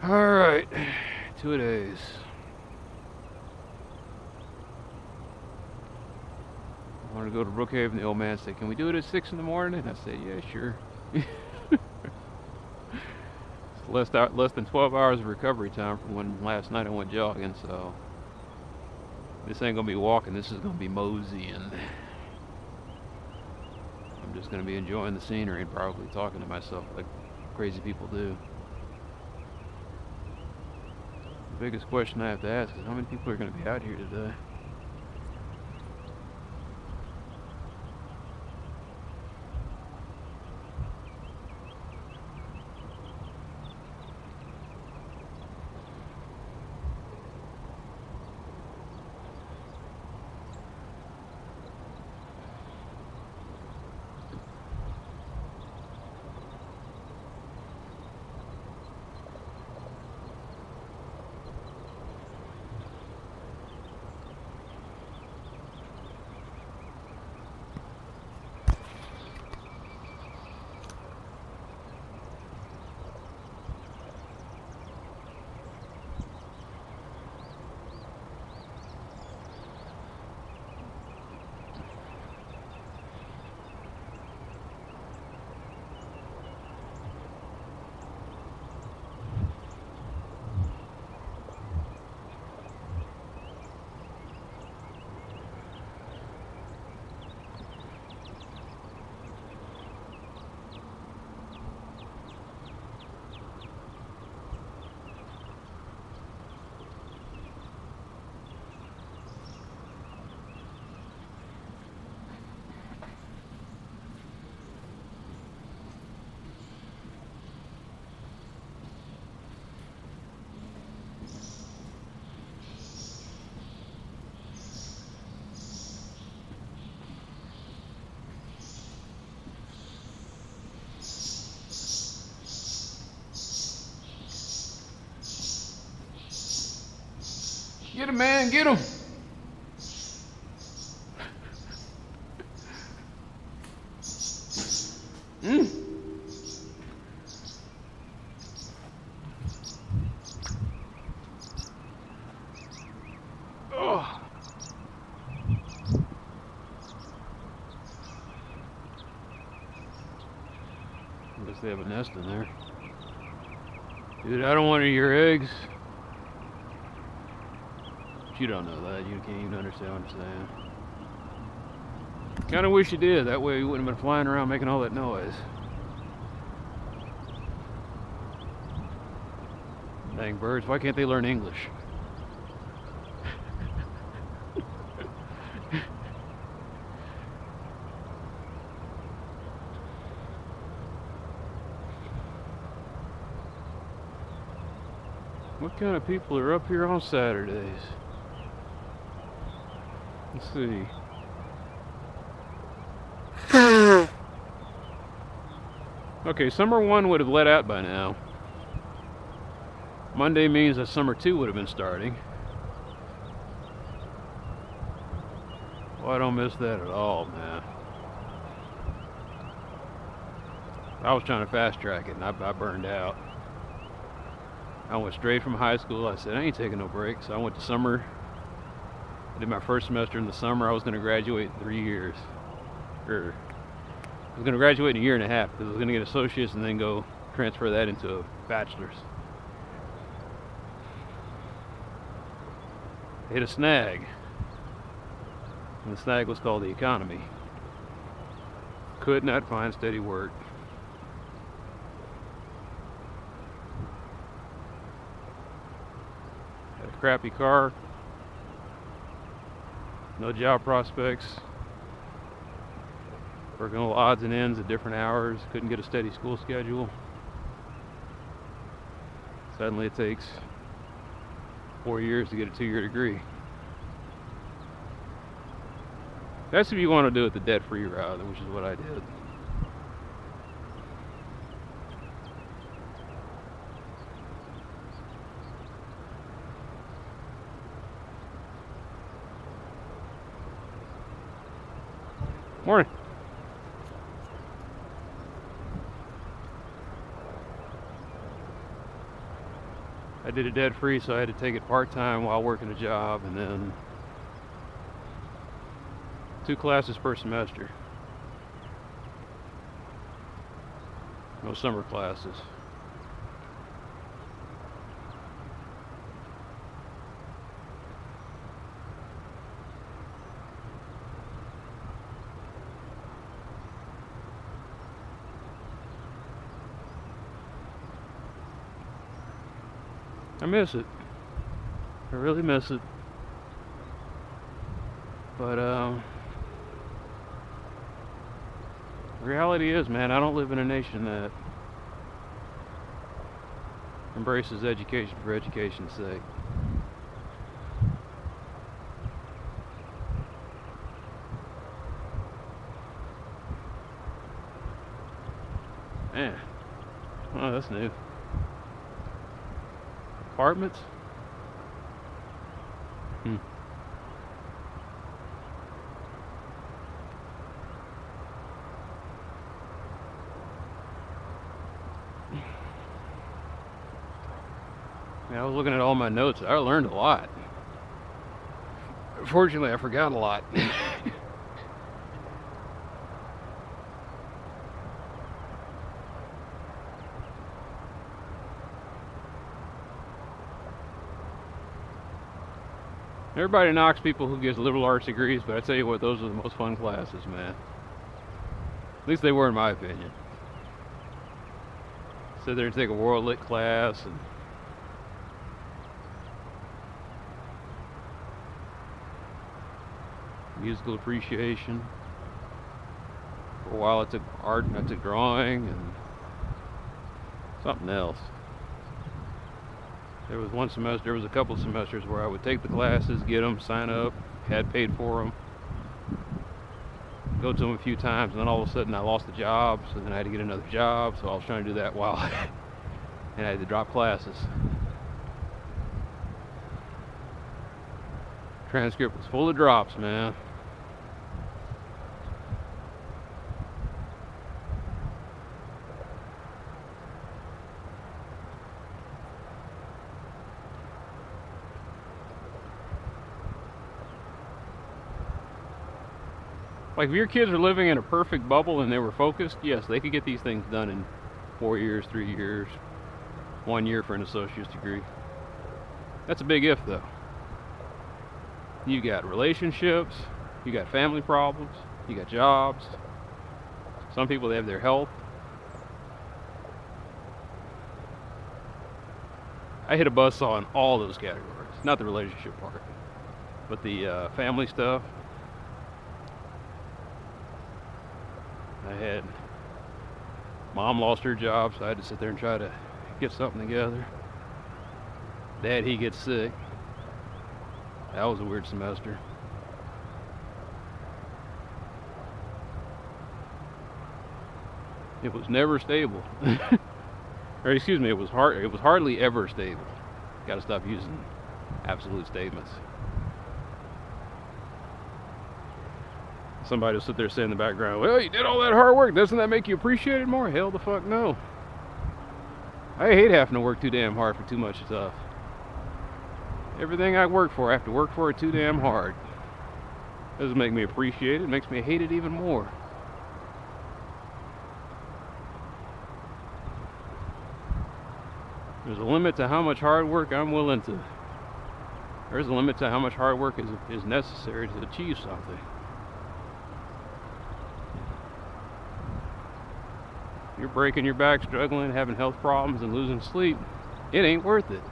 Alright, 2 days. I wanted to go to Brookhaven. The old man said, "Can we do it at 6 in the morning?" I said, "Yeah, sure." It's less than 12 hours of recovery time from when last night I went jogging, so this ain't gonna be walking, this is gonna be moseying. I'm just gonna be enjoying the scenery and probably talking to myself like crazy people do. The biggest question I have to ask is how many people are gonna be out here today? Get him, man, get him! Oh. I guess they have a nest in there. Dude, I don't want any of your eggs. But you don't know that. You can't even understand what I'm saying. Kinda wish you did. That way you wouldn't have been flying around making all that noise. Dang birds, why can't they learn English? What kind of people are up here on Saturdays? Let's see. Okay, summer 1 would have let out by now. Monday means that summer 2 would have been starting. Well, I don't miss that at all, man. I was trying to fast track it and I burned out. I went straight from high school. I said, I ain't taking no breaks. So I went to summer. I did my first semester in the summer. I was going to graduate in 3 years. I was going to graduate in a year and a half because I was going to get associates and then go transfer that into a bachelor's. I hit a snag. And the snag was called the economy. Could not find steady work. Had a crappy car. No job prospects. Working little odds and ends at different hours. Couldn't get a steady school schedule. Suddenly it takes 4 years to get a 2-year degree. That's if you want to do it the debt-free route, which is what I did. Morning. I did it debt free, so I had to take it part-time while working a job, and then 2 classes per semester. No summer classes. I miss it. I really miss it. But reality is, man, I don't live in a nation that embraces education for education's sake. Man, oh, that's new. Apartments? Yeah, I was looking at all my notes. I learned a lot. Fortunately, I forgot a lot. Everybody knocks people who get liberal arts degrees, but I tell you what, those are the most fun classes, man. At least they were, in my opinion. Sit there and take a world lit class and musical appreciation. For a while I took art and I took drawing and something else. There was a couple semesters where I would take the classes, get them, sign up, had paid for them, go to them a few times, and then all of a sudden I lost the job, so then I had to get another job, so I was trying to do that while and I had to drop classes. Transcript was full of drops, man. Like, if your kids are living in a perfect bubble and they were focused, yes, they could get these things done in 4 years, 3 years, 1 year for an associate's degree. That's a big if, though. You got relationships, you got family problems, you got jobs. Some people, they have their health. I hit a buzzsaw in all those categories. Not the relationship part, but the family stuff. I had mom lost her job, so I had to sit there and try to get something together. Dad, he gets sick. That was a weird semester. It was never stable. Or excuse me, it was hardly ever stable. Got to stop using absolute statements. Somebody will sit there saying in the background, well, you did all that hard work, doesn't that make you appreciate it more? Hell the fuck no. I hate having to work too damn hard for too much stuff. Everything I work for, I have to work for it too damn hard. Doesn't make me appreciate it, it makes me hate it even more. There's a limit to how much hard work I'm willing to. There's a limit to how much hard work is necessary to achieve something. You're breaking your back, struggling, having health problems, and losing sleep. It ain't worth it.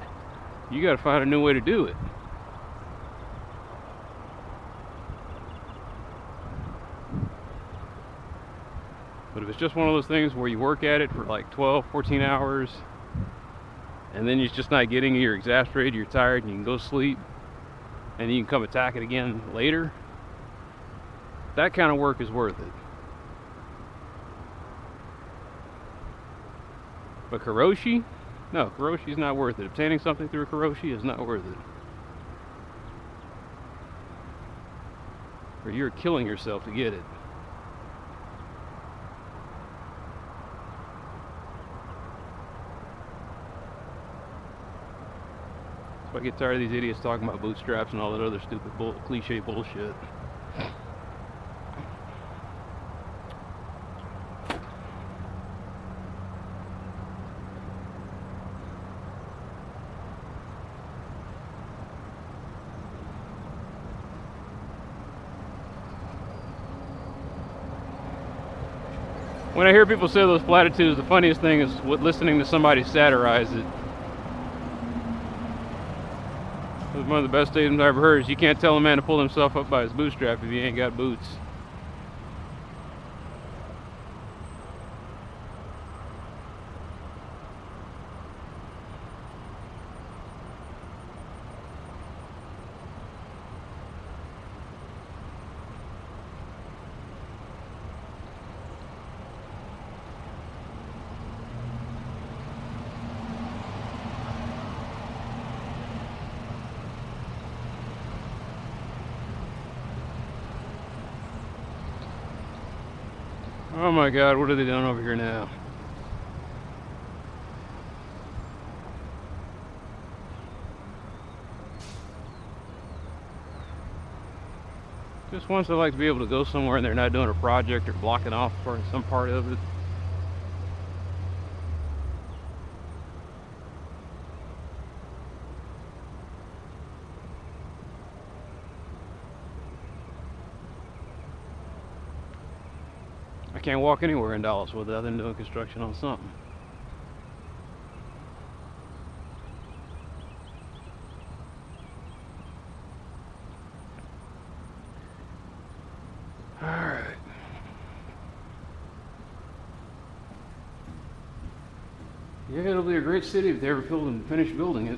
You gotta find a new way to do it. But if it's just one of those things where you work at it for like 12, 14 hours, and then you're just not getting it, you're exasperated, you're tired, and you can go sleep, and you can come attack it again later, that kind of work is worth it. But karoshi? No, karoshi is not worth it. Obtaining something through a karoshi is not worth it. Or you're killing yourself to get it. I get tired of these idiots talking about bootstraps and all that other stupid cliche bullshit. When I hear people say those platitudes, the funniest thing is listening to somebody satirize it. One of the best statements I ever heard is, you can't tell a man to pull himself up by his bootstrap if he ain't got boots. Oh my God, what are they doing over here now? Just once I'd like to be able to go somewhere and they're not doing a project or blocking off for some part of it. I can't walk anywhere in Dallas without them doing construction on something. Alright. Yeah, it'll be a great city if they ever finish building it.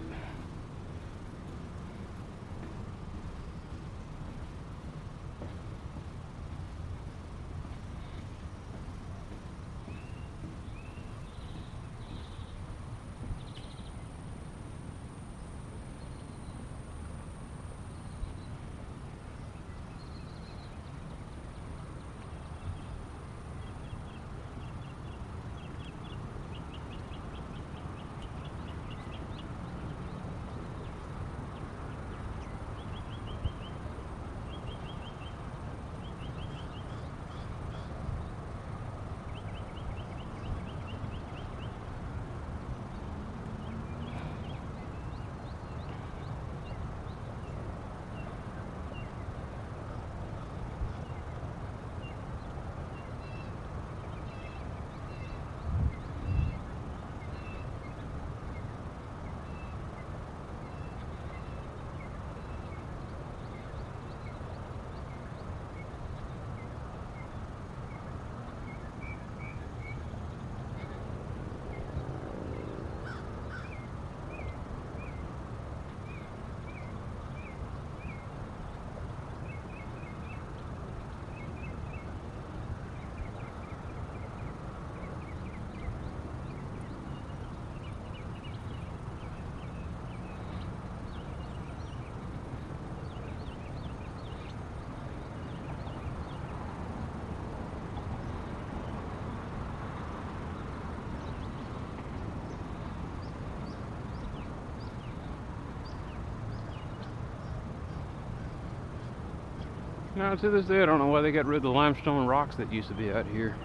Now, to this day, I don't know why they got rid of the limestone rocks that used to be out here.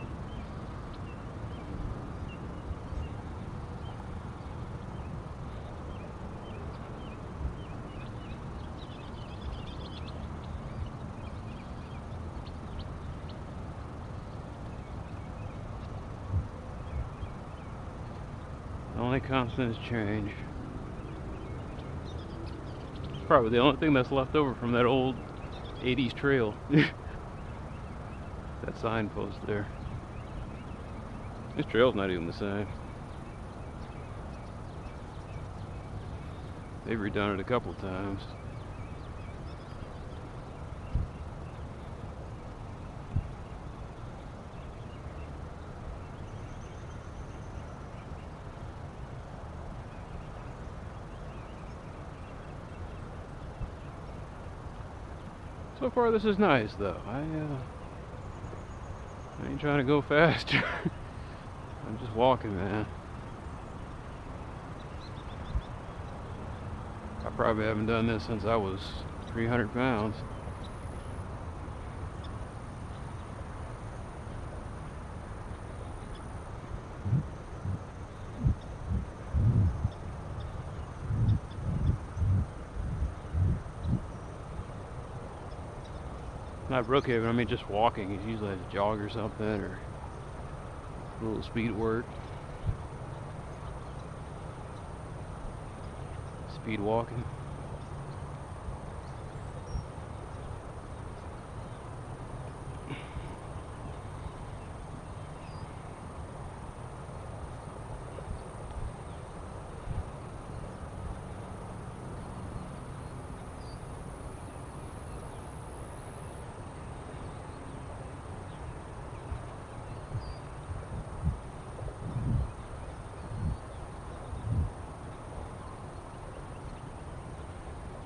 The only constant is change. It's probably the only thing that's left over from that old 80s trail. That signpost there. This trail's not even the same. They've redone it a couple times. So far this is nice though. I ain't trying to go faster. I'm just walking, man. Probably haven't done this since I was 300 pounds. Not Brookhaven, I mean just walking. It's usually a jog or something, or a little speed work. Speed walking.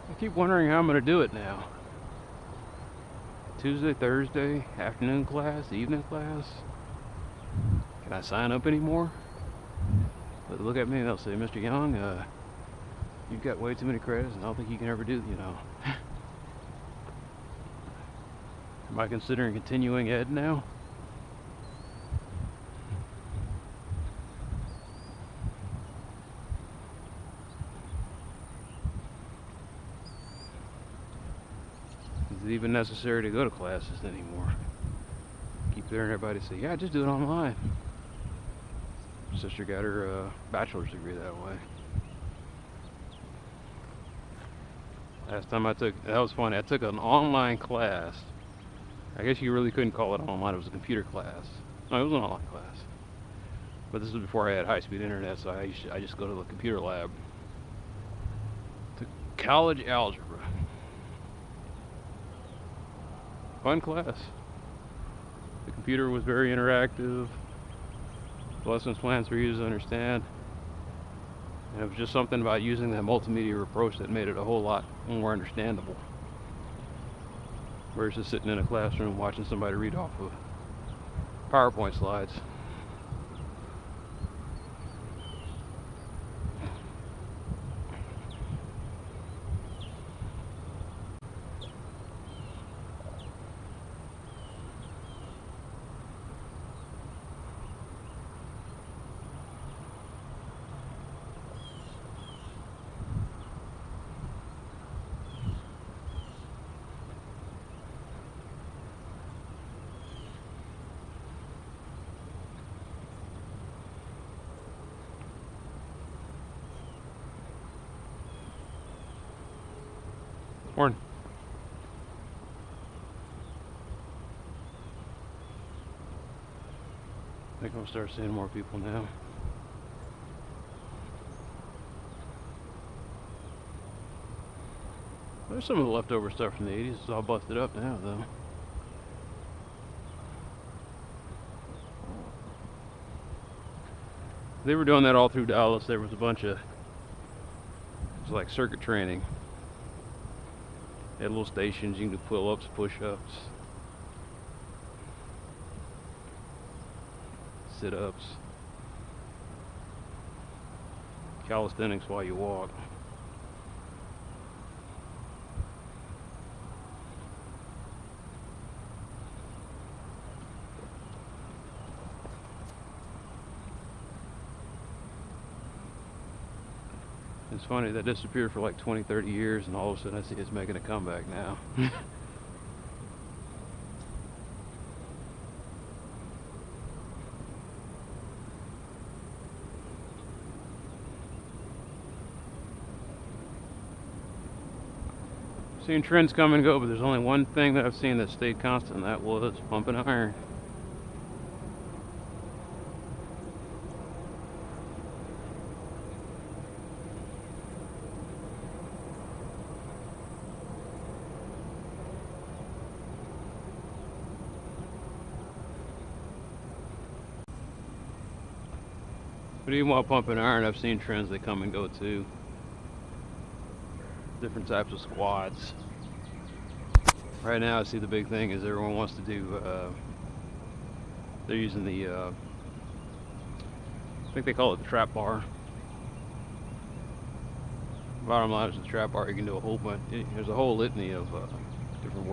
I keep wondering how I'm going to do it now. Tuesday, Thursday, afternoon class, evening class. Can I sign up anymore? They'll look at me and they'll say, Mr. Young, you've got way too many credits and I don't think you can ever do, you know. Am I considering continuing ed now? Is it even necessary to go to classes anymore? Keep hearing everybody say, yeah, just do it online. Sister got her bachelor's degree that way. Last time I took, that was funny, I took an online class. I guess you really couldn't call it online, it was a computer class. No, it was an online class. But this was before I had high-speed internet, so I just go to the computer lab. Took college algebra. Fun class. The computer was very interactive. Lessons plans were easy to understand. And it was just something about using that multimedia approach that made it a whole lot more understandable. Versus sitting in a classroom watching somebody read off of PowerPoint slides. Morning. I think I'll start seeing more people now. There's some of the leftover stuff from the 80s. It's all busted up now, though. They were doing that all through Dallas. There was a bunch of, it was like circuit training. They had little stations, you can do pull-ups, push-ups, sit-ups, calisthenics while you walk. It's funny, that disappeared for like 20, 30 years, and all of a sudden I see it's making a comeback now. Seen trends come and go, but there's only one thing that I've seen that stayed constant, and that was pumping iron. But even while pumping iron, I've seen trends that come and go too. Different types of squats. Right now I see the big thing is everyone wants to do, they're using the, I think they call it the trap bar. Bottom line is the trap bar. You can do a whole bunch. There's a whole litany of different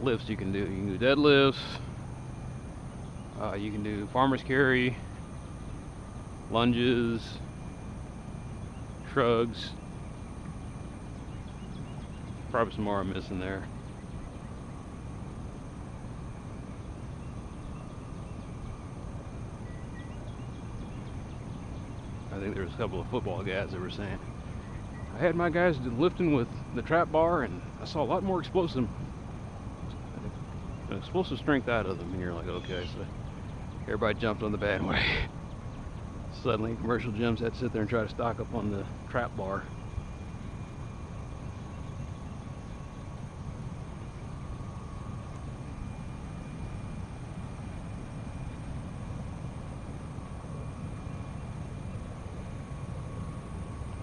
lifts you can do. You can do deadlifts. You can do farmer's carry, lunges, shrugs. Probably some more I'm missing there. I think there was a couple of football guys that were saying, I had my guys lifting with the trap bar and I saw a lot more explosive strength out of them. And you're like, okay, so everybody jumped on the bandwagon. Suddenly commercial gyms had to sit there and try to stock up on the trap bar.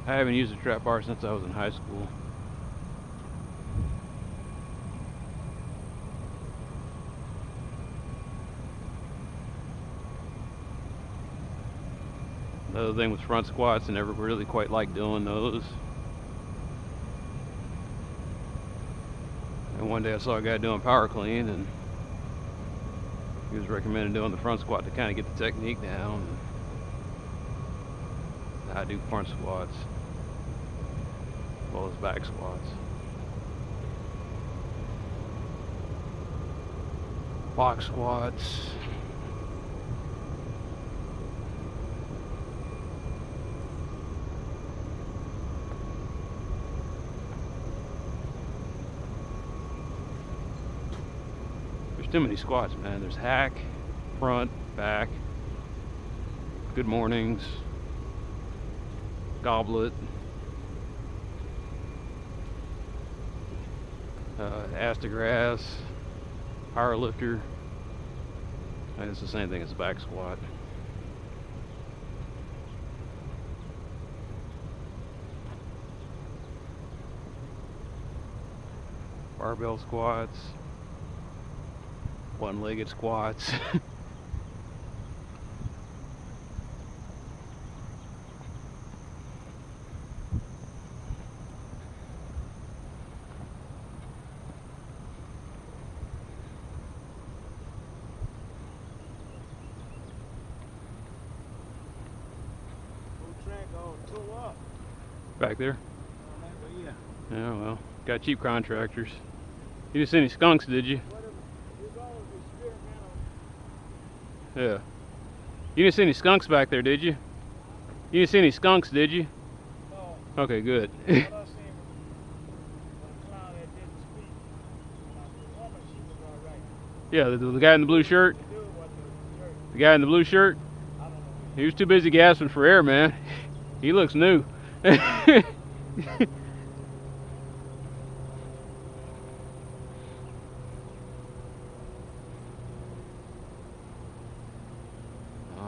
I haven't used a trap bar since I was in high school. The other thing with front squats, I never really quite liked doing those. And one day I saw a guy doing power clean and he was recommending doing the front squat to kind of get the technique down. I do front squats as well as back squats. Box squats. There's too many squats, man. There's hack, front, back, good mornings, goblet, ass to grass, power lifter. And it's the same thing as a back squat. Barbell squats, one-legged squats. Back there? Yeah, well, got cheap contractors. You didn't see any skunks, did you? Yeah. You didn't see any skunks back there, did you? You didn't see any skunks, did you? No. Okay, good. Yeah, the guy in the blue shirt? The guy in the blue shirt? He was too busy gasping for air, man. He looks new. Oh,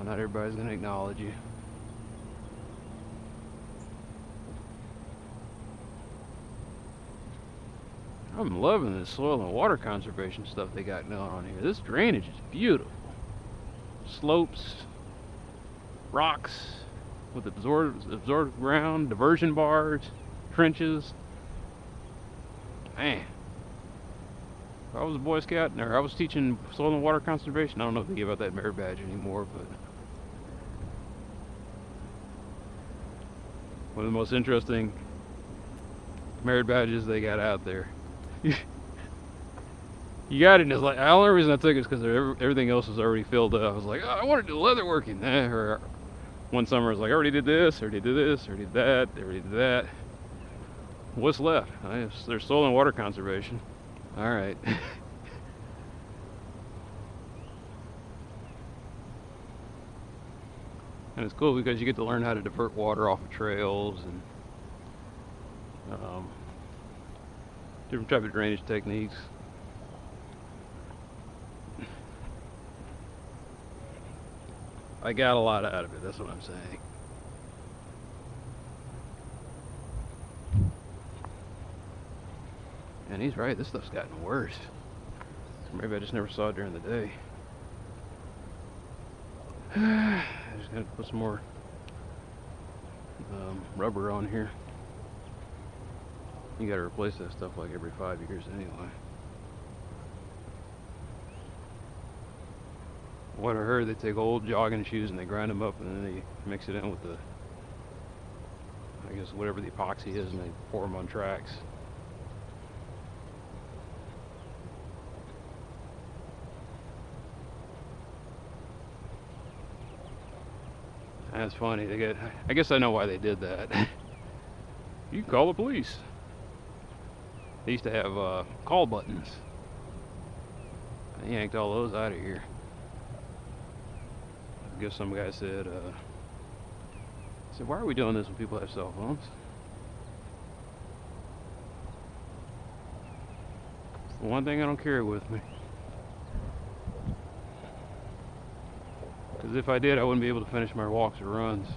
not everybody's gonna acknowledge you. I'm loving this soil and water conservation stuff they got going on here. This drainage is beautiful. Slopes, rocks with absorbed ground, diversion bars, trenches. Man, if I was a Boy Scout, or I was teaching soil and water conservation, I don't know if they give out that merit badge anymore, but one of the most interesting merit badges they got out there. You got it, and it's like, the only reason I took it is because everything else was already filled up. I was like, oh, I want to do leather working. Or one summer I was like, I already did this, already did this, already did that, already did that. What's left? There's soil and water conservation. All right. And it's cool because you get to learn how to divert water off of trails and different type of drainage techniques. I got a lot out of it, that's what I'm saying. And he's right, this stuff's gotten worse. Maybe I just never saw it during the day. I just gotta put some more rubber on here. You gotta replace that stuff like every 5 years anyway. What I heard, they take old jogging shoes and they grind them up and then they mix it in with the, I guess, whatever the epoxy is, and they pour them on tracks. That's funny. They get, I guess I know why they did that. You can call the police. They used to have call buttons. They yanked all those out of here. I guess some guy said, why are we doing this when people have cell phones? It's the one thing I don't carry with me. Because if I did, I wouldn't be able to finish my walks or runs.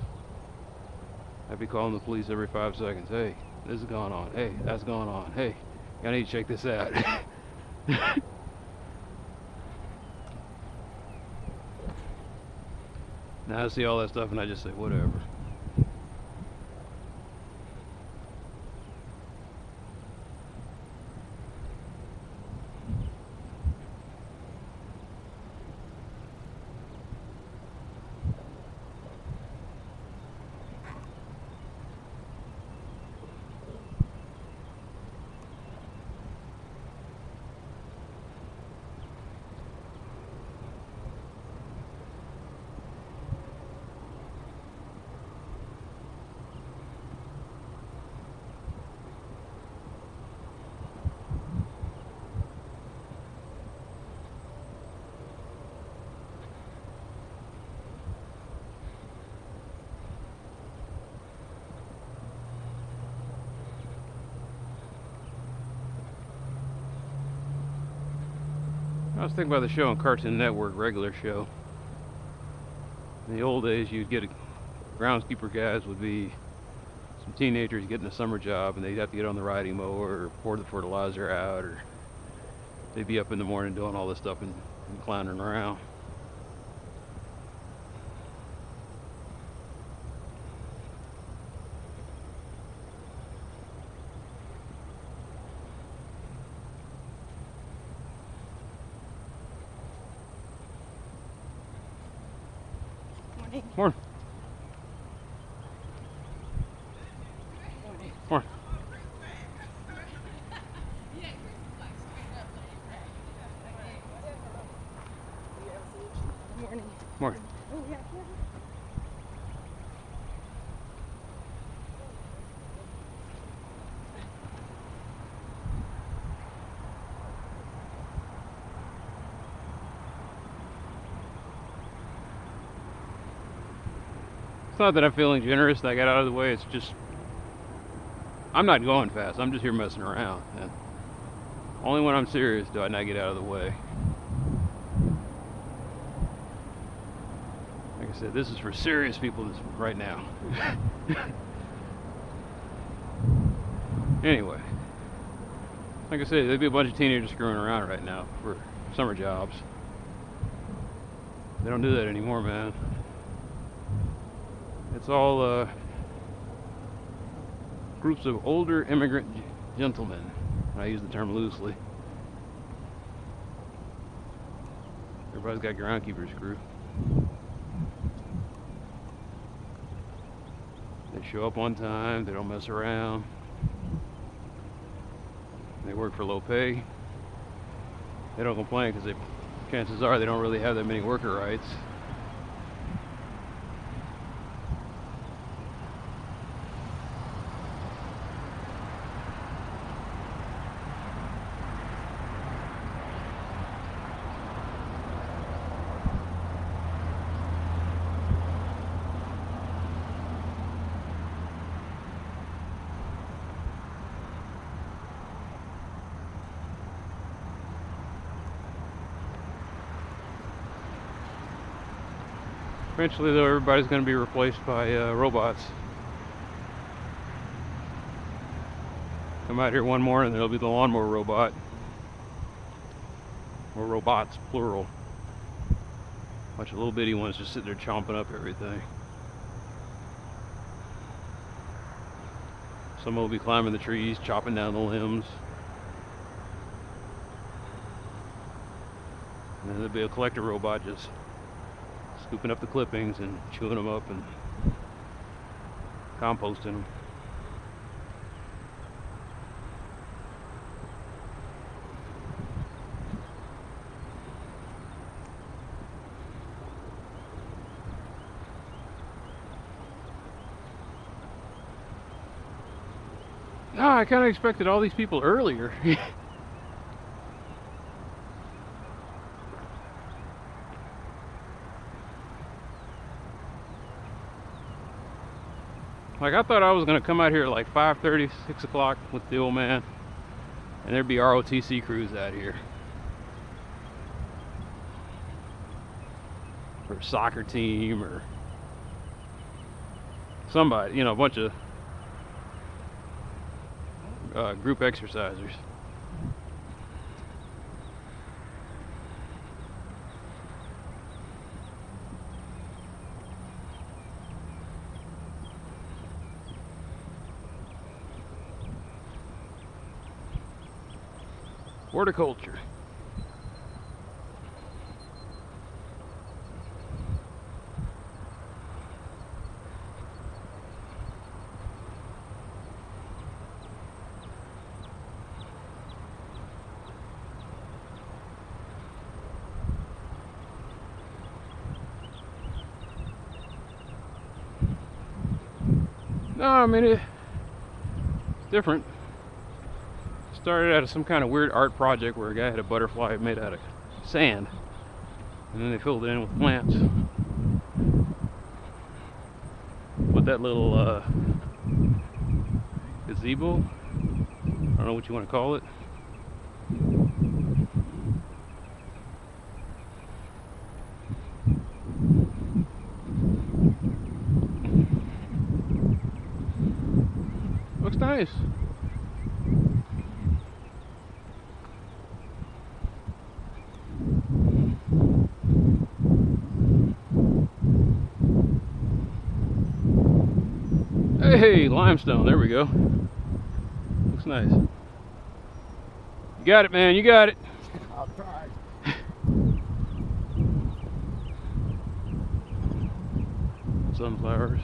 I'd be calling the police every 5 seconds. Hey, this is going on. Hey, that's going on. Hey, I need to check this out. Now I see all that stuff and I just say, whatever. I was thinking about the show on Cartoon Network, regular show. In the old days, you'd get groundskeeper guys would be some teenagers getting a summer job, and they'd have to get on the riding mower or pour the fertilizer out, or they'd be up in the morning doing all this stuff and clowning around. Morning. Morning. Morning. Morning. Oh, yeah. It's not that I'm feeling generous that I got out of the way, it's just I'm not going fast, I'm just here messing around. And only when I'm serious do I not get out of the way. Like I said, this is for serious people right now. Anyway, like I said, there'd be a bunch of teenagers screwing around right now for summer jobs. They don't do that anymore, man. It's all groups of older immigrant gentlemen. I use the term loosely. Everybody's got groundkeepers crew. They show up on time, they don't mess around. They work for low pay. They don't complain because chances are they don't really have that many worker rights. Eventually, though, everybody's going to be replaced by robots. Come out here one morning, there'll be the lawnmower robot. Or robots, plural. Bunch of little bitty ones just sitting there chomping up everything. Someone will be climbing the trees, chopping down the limbs. And then there'll be a collector robot just scooping up the clippings and chewing them up and composting them. Ah, I kind of expected all these people earlier. Like, I thought I was gonna come out here at like 5:30, 6 o'clock with the old man, and there'd be ROTC crews out here. Or a soccer team, or somebody, you know, a bunch of group exercisers. Horticulture. No, I mean, it's different. Started out of some kind of weird art project where a guy had a butterfly made out of sand, and then they filled it in with plants. With that little gazebo, I don't know what you want to call it. Looks nice. Hey, limestone, there we go. Looks nice. You got it, man, you got it. I'll try. Sunflowers.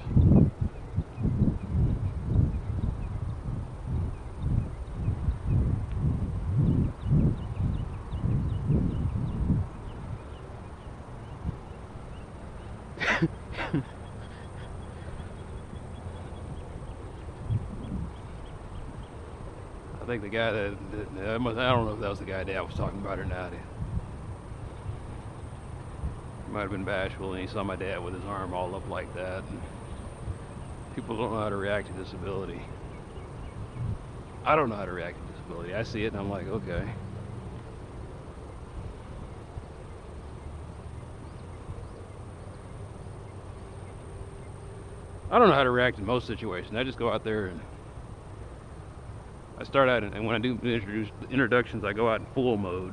I think the guy that I don't know if that was the guy Dad was talking about or not. He might have been bashful, and he saw my dad with his arm all up like that. And people don't know how to react to disability. I don't know how to react to disability. I see it and I'm like, okay. I don't know how to react in most situations. I just go out there and I start out, and when I do introductions, I go out in fool mode.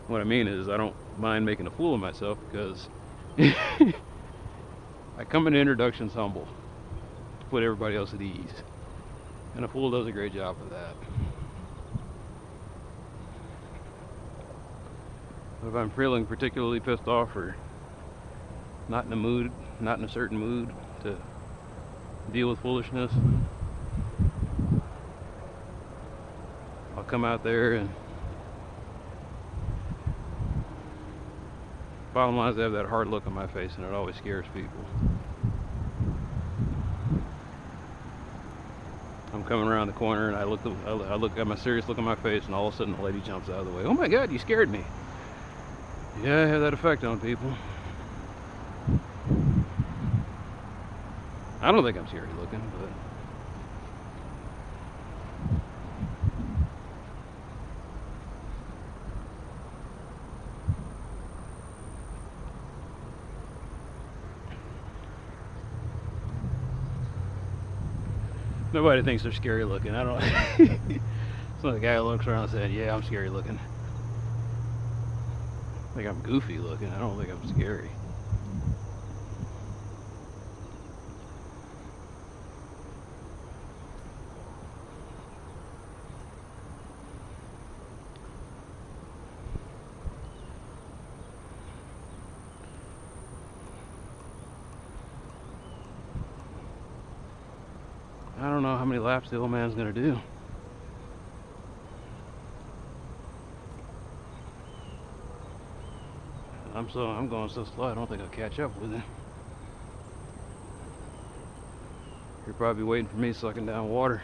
What I mean is, I don't mind making a fool of myself because I come into introductions humble to put everybody else at ease, and a fool does a great job of that. But if I'm feeling particularly pissed off or not in a mood, not in a certain mood to deal with foolishness, I'll come out there, and bottom line is I have that hard look on my face, and it always scares people. I'm coming around the corner, and I look at my serious look on my face, and all of a sudden the lady jumps out of the way. Oh my God, you scared me. Yeah, I have that effect on people. I don't think I'm scary looking, but nobody thinks they're scary looking. I don't. So the guy looks around and said, "Yeah, I'm scary looking." I think I'm goofy looking. I don't think I'm scary. I don't know how many laps the old man's gonna do. I'm going so slow I don't think I'll catch up with him. You're probably waiting for me sucking down water.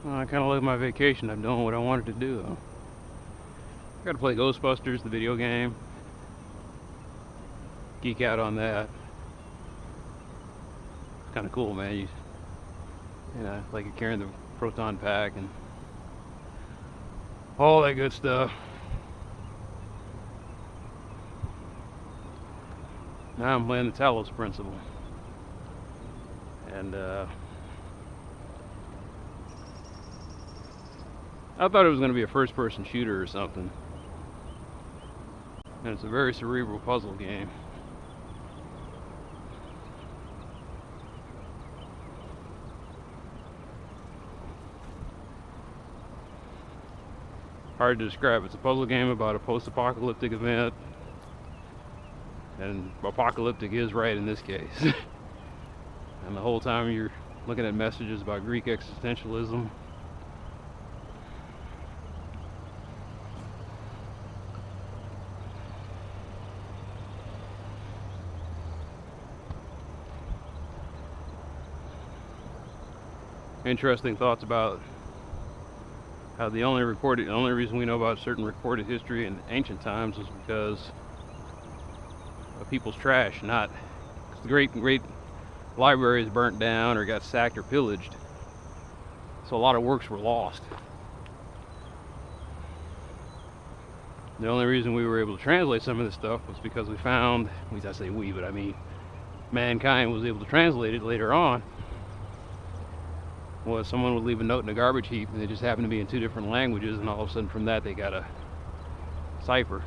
Well, I kind of like my vacation. I'm doing what I wanted to do, though. I got to play Ghostbusters, the video game. Geek out on that. It's kind of cool, man. You know, like you're carrying the proton pack and all that good stuff. Now I'm playing the Talos Principle. And, I thought it was going to be a first-person shooter or something. And it's a very cerebral puzzle game. Hard to describe. It's a puzzle game about a post-apocalyptic event. And apocalyptic is right in this case. And the whole time you're looking at messages about Greek existentialism. Interesting thoughts about how the only reason we know about certain recorded history in ancient times is because of people's trash, not the great libraries burnt down or got sacked or pillaged. So a lot of works were lost. The only reason we were able to translate some of this stuff was because we found, at least I say we, but I mean mankind was able to translate it later on. Was someone would leave a note in a garbage heap and it just happened to be in 2 different languages, and all of a sudden from that they got a cipher.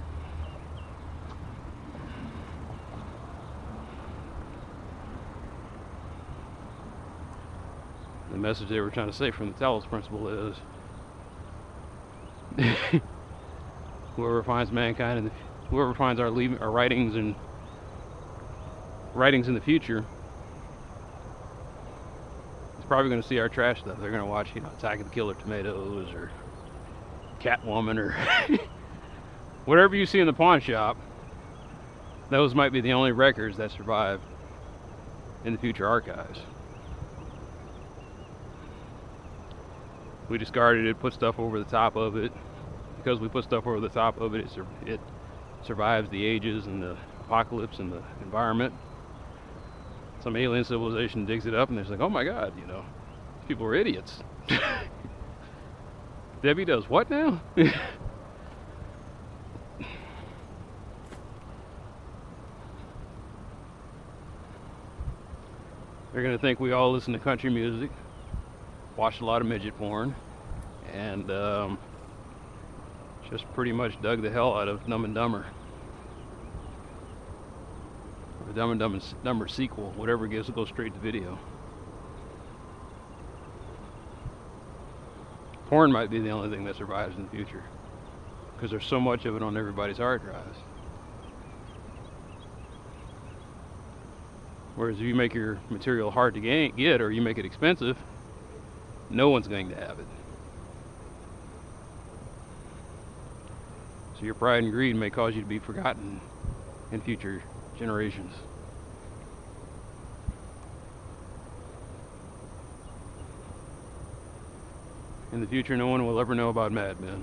The message they were trying to say from the Talos Principle is whoever finds mankind and whoever finds our writings in the future probably going to see our trash stuff. They're going to watch, you know, Attack of the Killer Tomatoes or Catwoman or whatever you see in the pawn shop. Those might be the only records that survive in the future archives. We discarded it, put stuff over the top of it. Because we put stuff over the top of it, it survives the ages and the apocalypse and the environment. Some alien civilization digs it up and they're like, oh my god, you know, people are idiots. Debbie does what now? They're gonna think we all listen to country music, watched a lot of midget porn, and just pretty much dug the hell out of Dumb and Dumber. Or Dumb and Dumber sequel, whatever it gives, will go straight to video. Porn might be the only thing that survives in the future, because there's so much of it on everybody's hard drives. Whereas if you make your material hard to get, or you make it expensive, no one's going to have it. So your pride and greed may cause you to be forgotten in future generations. In the future, no one will ever know about Mad Men.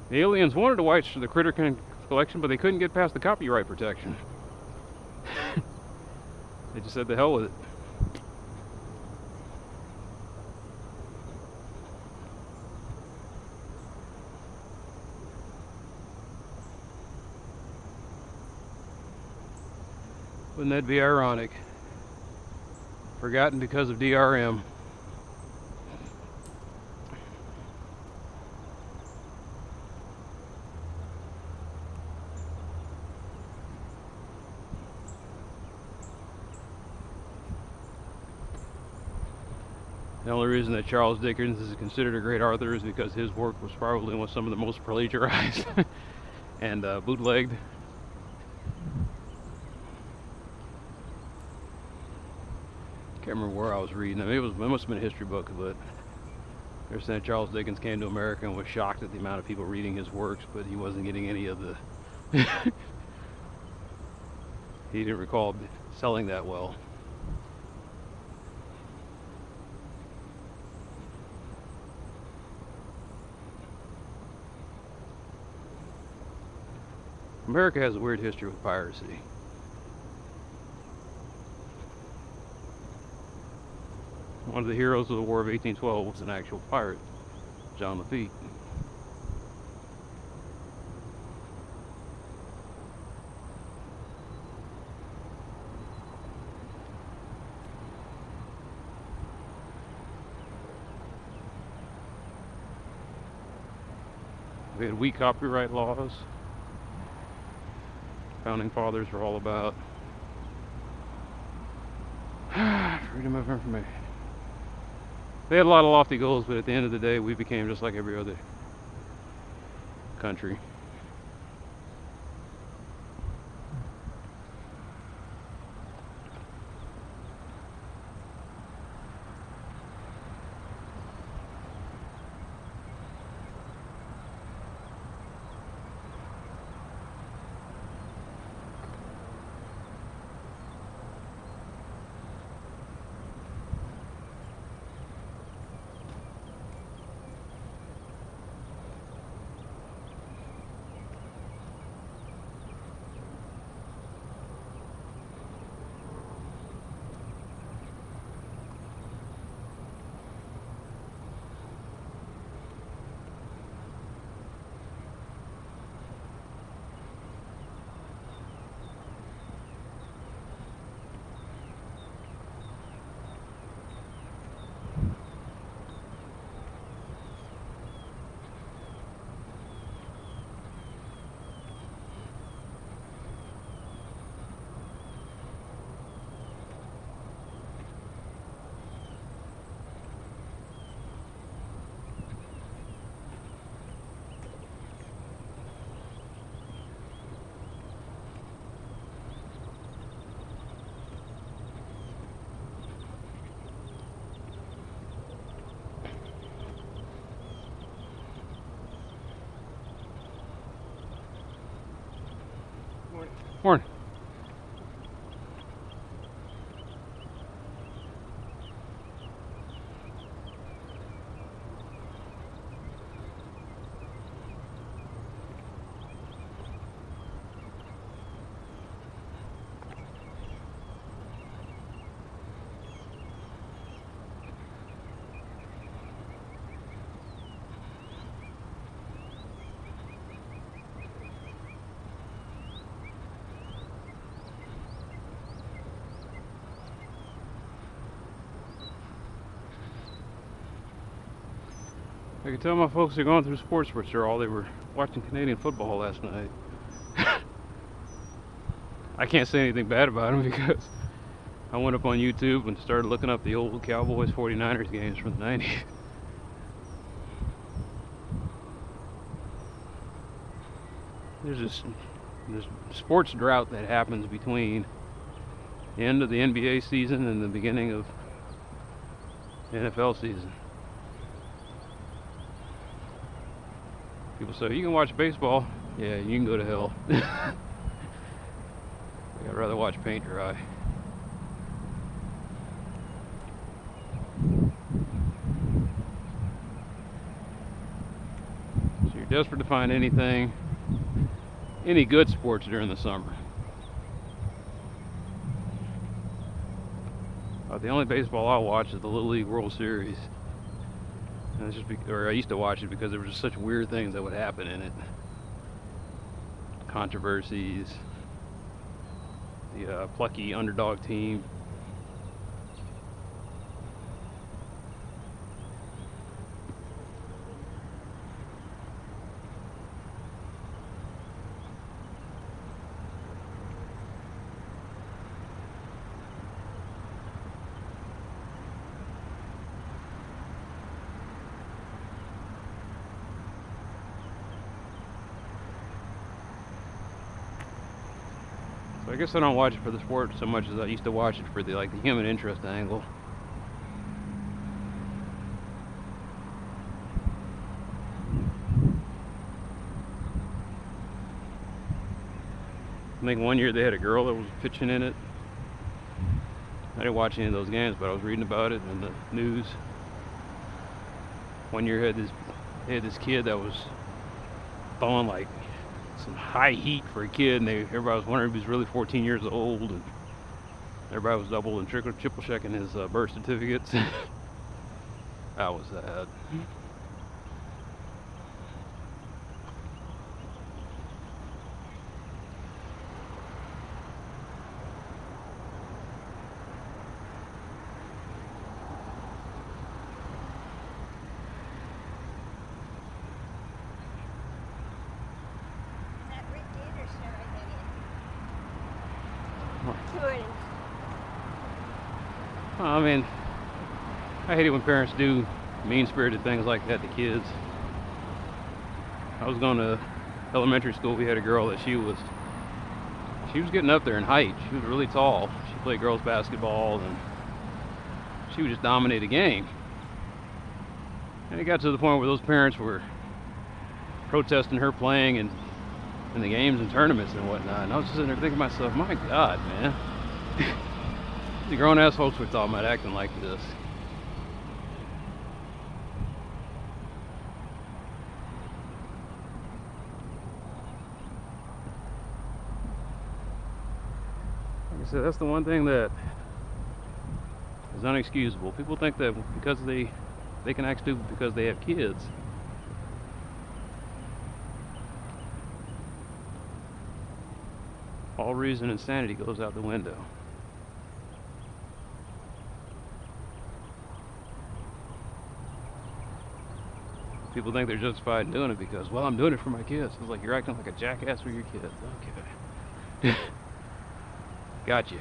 The aliens wanted to watch the Critter collection, but they couldn't get past the copyright protection. They just said the hell with it. Wouldn't that be ironic? Forgotten because of DRM. The only reason that Charles Dickens is considered a great author is because his work was probably some of the most plagiarized and bootlegged. Can't remember where I was reading. I mean, it must have been a history book, but they're saying Charles Dickens came to America and was shocked at the amount of people reading his works, but he wasn't getting any of the he didn't recall selling that well. America has a weird history with piracy. One of the heroes of the War of 1812 was an actual pirate, John Lafitte. We had weak copyright laws. Founding fathers were all about freedom of information. They had a lot of lofty goals, but at the end of the day, we became just like every other country. Morning. I can tell my folks are going through sports withdrawal. They were watching Canadian football last night. I can't say anything bad about them because I went up on YouTube and started looking up the old Cowboys 49ers games from the 90s. There's this sports drought that happens between the end of the NBA season and the beginning of the NFL season. People say, you can watch baseball. Yeah, you can go to hell. I'd rather watch paint dry. So you're desperate to find anything, any good sports during the summer. The only baseball I watch is the Little League World Series. And it's just or I used to watch it because there were just such weird things that would happen in it. Controversies, the plucky underdog team. So I guess I don't watch it for the sport so much as I used to watch it for the the human interest angle. I think one year they had a girl that was pitching in it. I didn't watch any of those games, but I was reading about it in the news. One year they had this kid that was throwing like some high heat for a kid, and everybody was wondering if he was really 14 years old, and everybody was double and triple checking his birth certificates. That was sad. I mean, I hate it when parents do mean-spirited things like that to kids. I was going to elementary school. We had a girl that she was getting up there in height. She was really tall. She played girls basketball, and she would just dominate the game. And it got to the point where those parents were protesting her playing in the games and tournaments and whatnot. And I was just sitting there thinking to myself, my God, man. The grown-ass folks were talking about acting like this. Like I said, that's the one thing that is unexcusable. People think that because they can act stupid because they have kids. All reason and sanity goes out the window. People think they're justified in doing it because, well, I'm doing it for my kids. It's like you're acting like a jackass with your kids. Okay. Got you.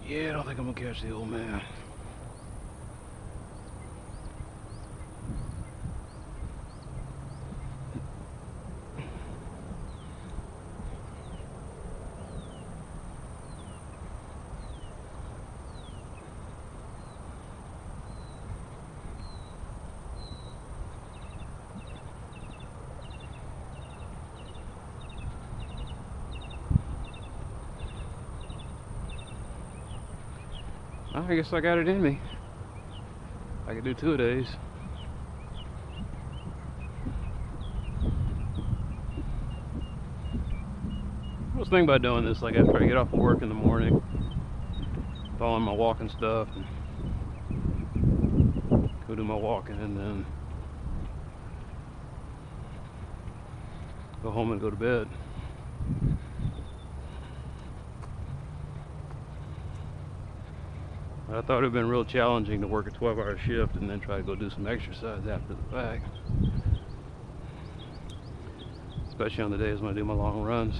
Yeah, I don't think I'm gonna catch the old man. I guess I got it in me. I could do 2 days. I was thinking about doing this like after I get off of work in the morning, following my walking stuff, and go do my walking, and then go home and go to bed. I thought it would have been real challenging to work a 12-hour shift and then try to go do some exercise after the fact. Especially on the days when I do my long runs.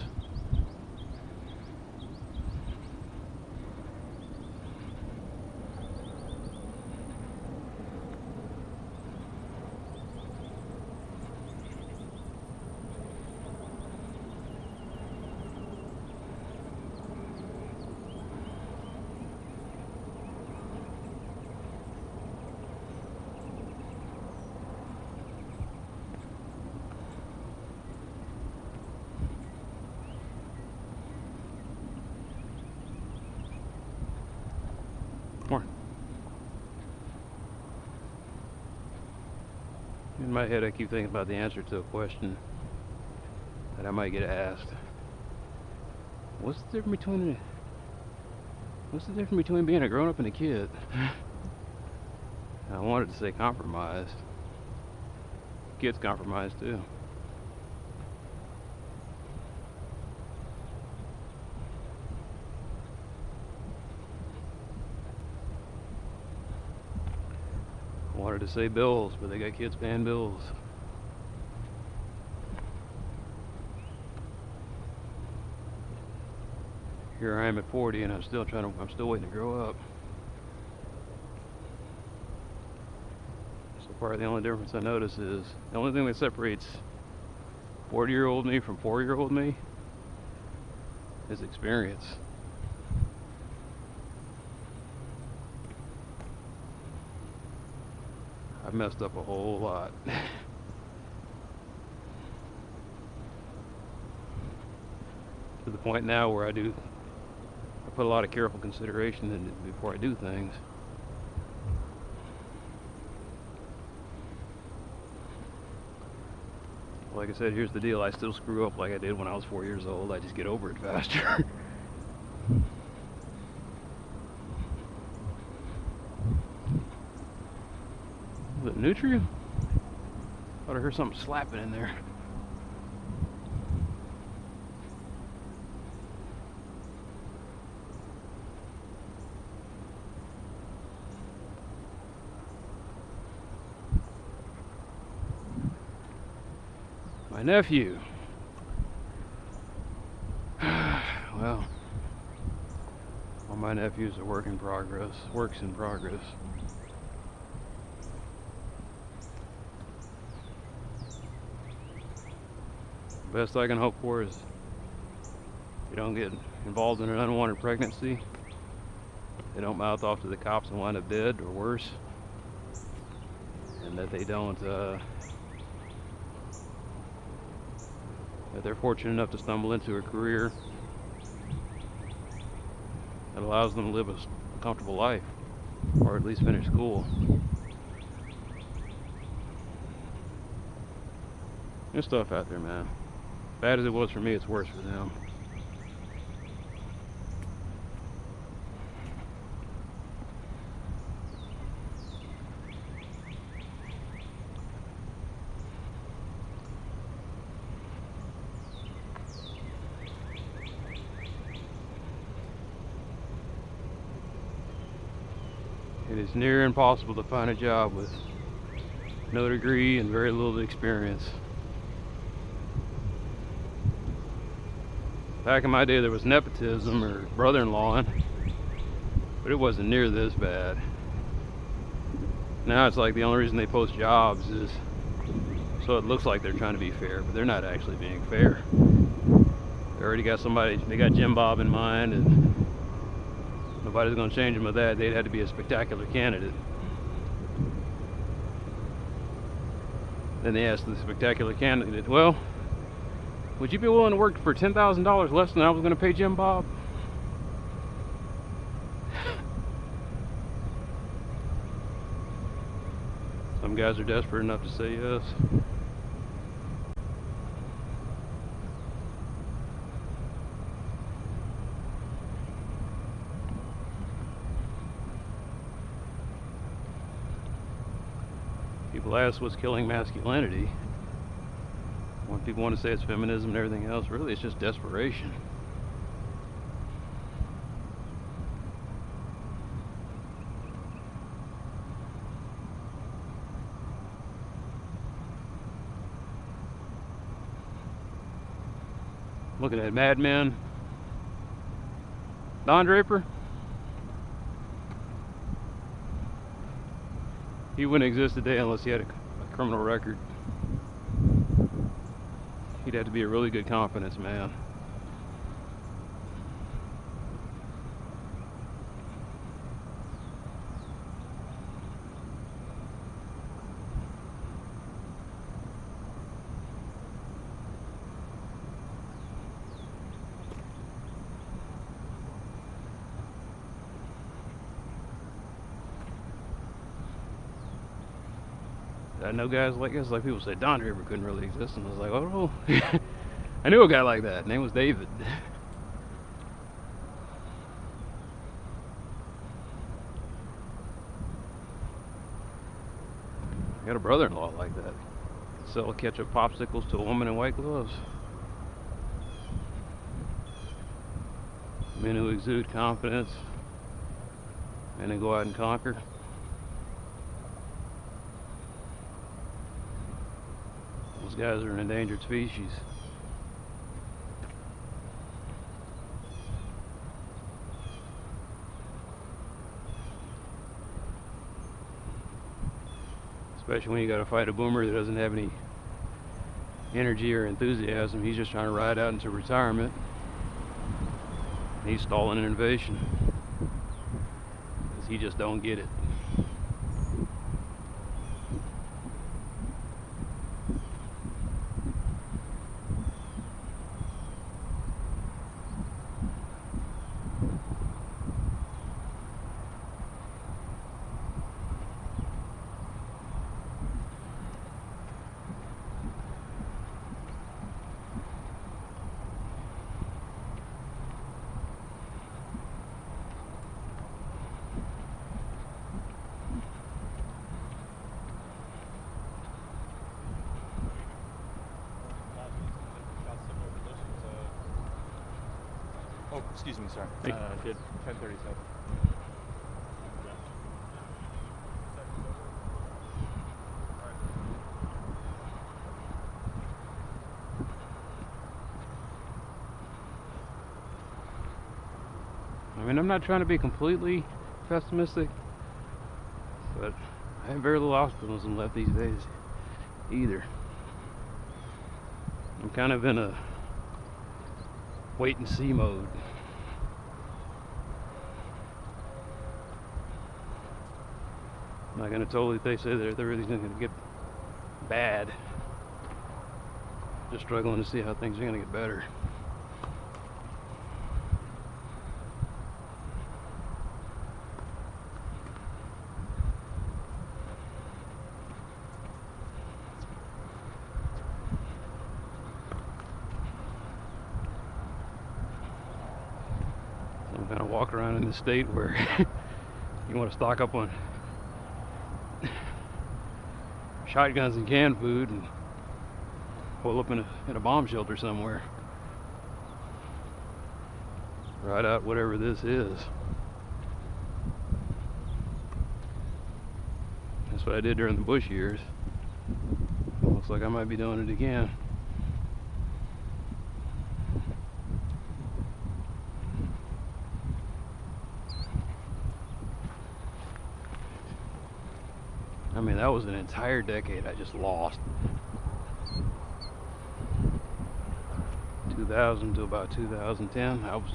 More. In my head, I keep thinking about the answer to a question that I might get asked. What's the difference between being a grown-up and a kid? I wanted to say compromised. Kids compromised too. I wanted to say bills, but they got kids paying bills. Here I am at 40 and I'm still waiting to grow up. So far the only difference I notice is, the only thing that separates 40-year-old me from 4-year-old me is experience. I've messed up a whole lot. To the point now where I put a lot of careful consideration in it before I do things. Like I said, here's the deal. I still screw up like I did when I was 4 years old. I just get over it faster. Was it Nutria? Thought I heard something slapping in there. My nephew. Well, all my nephews are works in progress. Best I can hope for is you don't get involved in an unwanted pregnancy. They don't mouth off to the cops and wind up dead or worse. And that they don't, that they're fortunate enough to stumble into a career that allows them to live a comfortable life, or at least finish school. There's stuff out there, man. Bad as it was for me, it's worse for them. It is near impossible to find a job with no degree and very little experience. Back in my day there was nepotism or brother-in-law, but it wasn't near this bad. Now it's like the only reason they post jobs is so it looks like they're trying to be fair, but they're not actually being fair. They already got somebody, they got Jim Bob in mind, and nobody's going to change them with that. They'd have to be a spectacular candidate. Then they asked the spectacular candidate, well, would you be willing to work for $10,000 less than I was going to pay Jim Bob? Some guys are desperate enough to say yes. People ask what's killing masculinity. When people want to say it's feminism and everything else, really it's just desperation. Looking at Mad Men. Don Draper. He wouldn't exist today unless he had a criminal record. He'd have to be a really good confidence man. I know guys like this, like people say Don Draper couldn't really exist, and I was like, oh, I knew a guy like that. His name was David. I got a brother-in-law like that. Sell ketchup popsicles to a woman in white gloves. Men who exude confidence and then go out and conquer. Those guys are an endangered species. Especially when you gotta fight a boomer that doesn't have any energy or enthusiasm. He's just trying to ride out into retirement. He's stalling an invasion because he just don't get it. Oh, excuse me, sorry. Hey. Did 1037. I mean, I'm not trying to be completely pessimistic, but I have very little optimism left these days either. I'm kind of in a wait and see mode. I'm not gonna totally say that everything's gonna get bad. Just struggling to see how things are gonna get better. I'm gonna walk around in the state where you want to stock up on shotguns and canned food and pull up in a bomb shelter somewhere. Ride out whatever this is. That's what I did during the Bush years. Looks like I might be doing it again. I mean, that was an entire decade I just lost. 2000 to about 2010, I was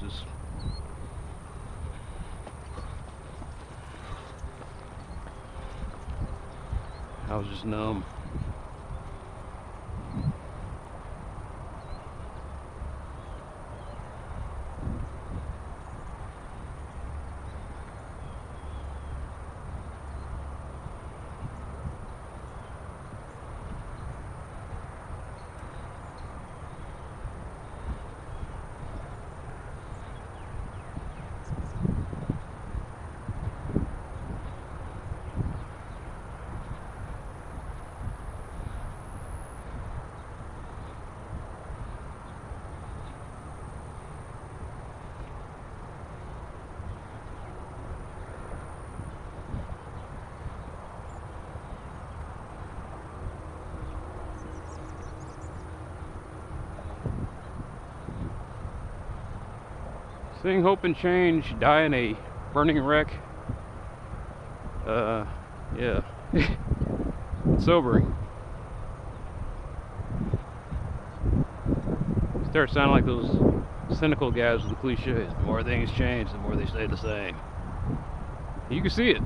just numb. Sing, hope, and change. Die in a burning wreck. Yeah. It's sobering. Start sounding like those cynical guys with the cliches. The more things change, the more they stay the same. You can see it.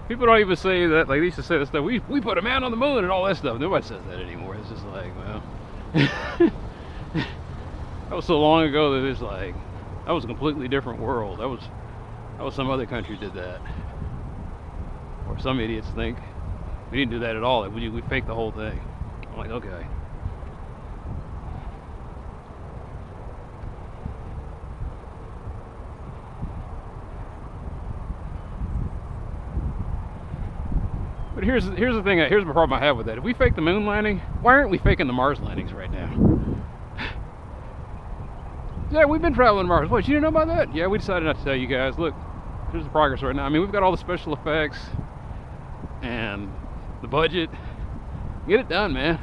People don't even say that. Like, they used to say that stuff. We put a man on the moon and all that stuff. Nobody says that anymore. It's just like, well, that was so long ago that it's like, that was a completely different world. That was some other country did that, or some idiots think we didn't do that at all. Like, we faked the whole thing. I'm like, okay. But here's the thing. Here's the problem I have with that. If we fake the moon landing, why aren't we faking the Mars landings right now? Yeah, we've been traveling to Mars. What, you didn't know about that? Yeah, we decided not to tell you guys. Look, here's the progress right now. I mean, we've got all the special effects and the budget. Get it done, man.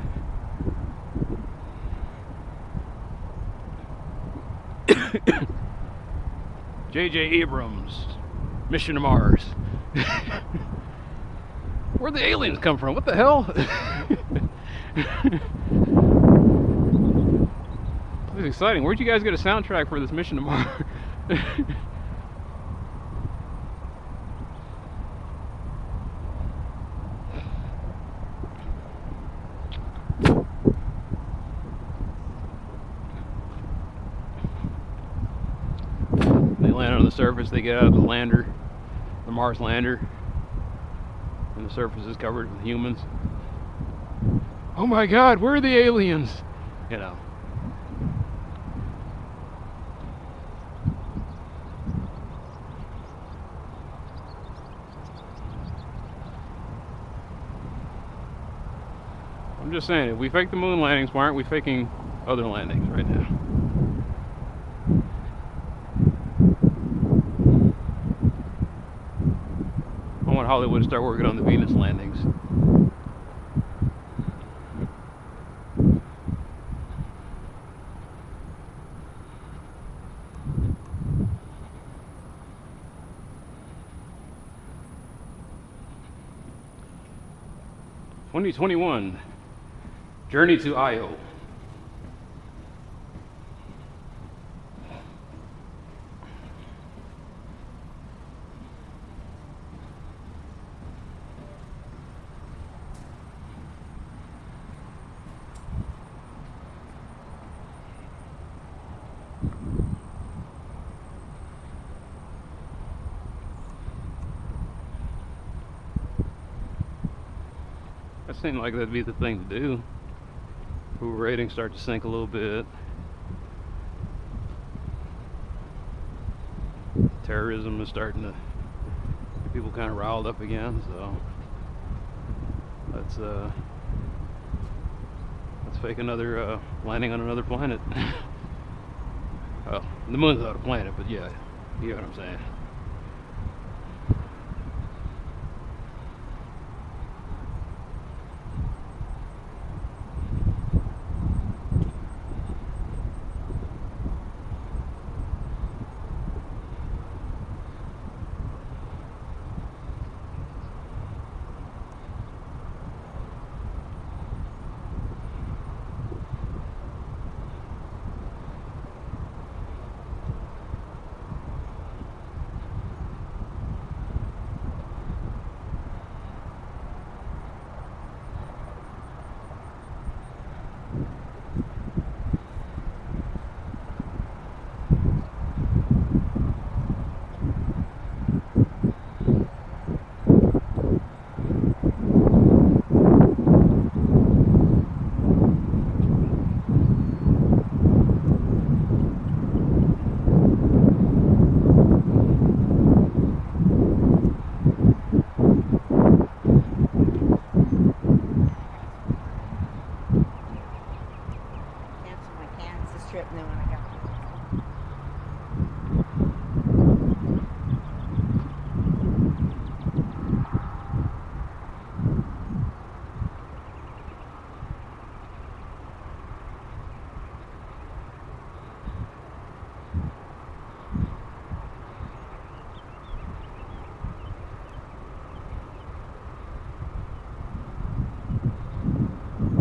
J.J. Abrams, Mission to Mars. Where'd the aliens come from? What the hell? This is exciting. Where'd you guys get a soundtrack for this mission to Mars? They land on the surface, they get out of the lander, the Mars lander. And the surface is covered with humans. Oh my God, where are the aliens? You know. I'm just saying, if we fake the moon landings, why aren't we faking other landings right now? I want Hollywood to start working on the Venus landings. (2021) Journey to Io. That seemed like that'd be the thing to do. Approval ratings start to sink a little bit. Terrorism is starting to get people kind of riled up again, so let's fake another landing on another planet. Well, the moon's not a planet, but yeah, you know what I'm saying.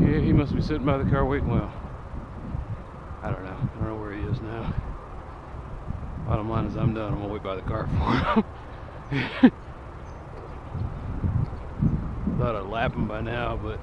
Yeah, he must be sitting by the car waiting. Well, I don't know. I don't know where he is now. Bottom line is I'm done. I'm gonna wait by the car for him. Thought I'd lap him by now, but